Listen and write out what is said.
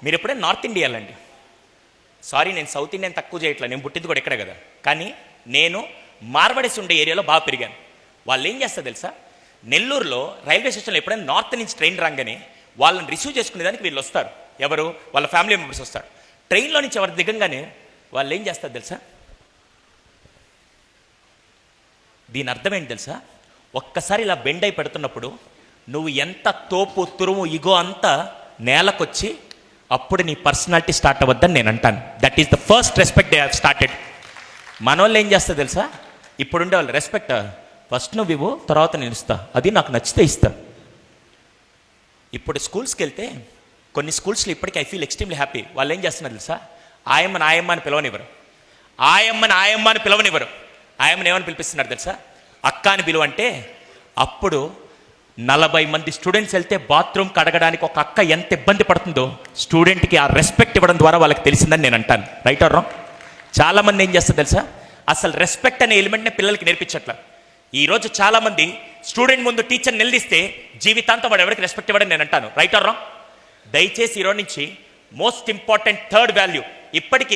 మీరు ఎప్పుడైనా north India వెళ్ళండి. సారీ, నేను సౌత్ ఇండియన్ తక్కువ చేయట్లేదు, నేను పుట్టింది కూడా ఎక్కడే కదా. కానీ నేను మార్వడేసి ఉండే ఏరియాలో బాగా పెరిగాను. వాళ్ళు ఏం చేస్తారు తెలుసా, నెల్లూరులో రైల్వే స్టేషన్లో ఎప్పుడైనా నార్త్ నుంచి ట్రైన్ రాగానే వాళ్ళని రిసీవ్ చేసుకునేదానికి వీళ్ళు వస్తారు. ఎవరు? వాళ్ళ ఫ్యామిలీ మెంబర్స్ వస్తారు. ట్రైన్లో నుంచి ఎవరు దిగంగానే వాళ్ళు ఏం చేస్తారు తెలుసా? దీని అర్థం ఏంటి తెలుసా? ఒక్కసారి ఇలా బెండ్ అయి పెడుతున్నప్పుడు నువ్వు ఎంత తోపు తురుము ఇగో అంతా నేలకొచ్చి అప్పుడు నీ పర్సనాలిటీ స్టార్ట్ అవ్వద్దని నేను అంటాను. That is the first respect they have started. మన వాళ్ళు ఏం చేస్తా తెలుసా? ఇప్పుడుండే వాళ్ళు రెస్పెక్ట్ ఫస్ట్ నువ్వు ఇవ్వు, తర్వాత నేను ఇస్తా, అది నాకు నచ్చితే ఇస్తా. ఇప్పుడు స్కూల్స్కి వెళ్తే కొన్ని స్కూల్స్లో ఇప్పటికీ ఐ ఫీల్ ఎక్స్ట్రీమ్లీ హ్యాపీ. వాళ్ళు ఏం చేస్తున్నారు తెలుసా? ఆయమ్మని ఆయమ్మ అని పిలవనివ్వరు, ఆయమ్మని ఆయమ్మ అని పిలవనివ్వరు. ఆయమ్మని ఏమని పిలిపిస్తున్నారు తెలుసా? అక్క అని పిలువంటే అప్పుడు 40 మంది స్టూడెంట్స్ వెళ్తే బాత్రూమ్ కడగడానికి ఒక అక్క ఎంత ఇబ్బంది పడుతుందో స్టూడెంట్కి ఆ రెస్పెక్ట్ ఇవ్వడం ద్వారా వాళ్ళకి తెలిసిందని నేను అంటాను. Right are wrong? చాలామంది ఏం చేస్తారు తెలుసా? అసలు రెస్పెక్ట్ అనే ఎలిమెంట్ని పిల్లలకి నేర్పించట్ల. ఈరోజు చాలామంది స్టూడెంట్ ముందు టీచర్ నిలదీస్తే జీవితాంతం వాడు ఎవరికి రెస్పెక్ట్ ఇవ్వడం నేను అంటాను. Right are wrong? దయచేసి ఈరోజు నుంచి మోస్ట్ ఇంపార్టెంట్ థర్డ్ వాల్యూ ఇప్పటికీ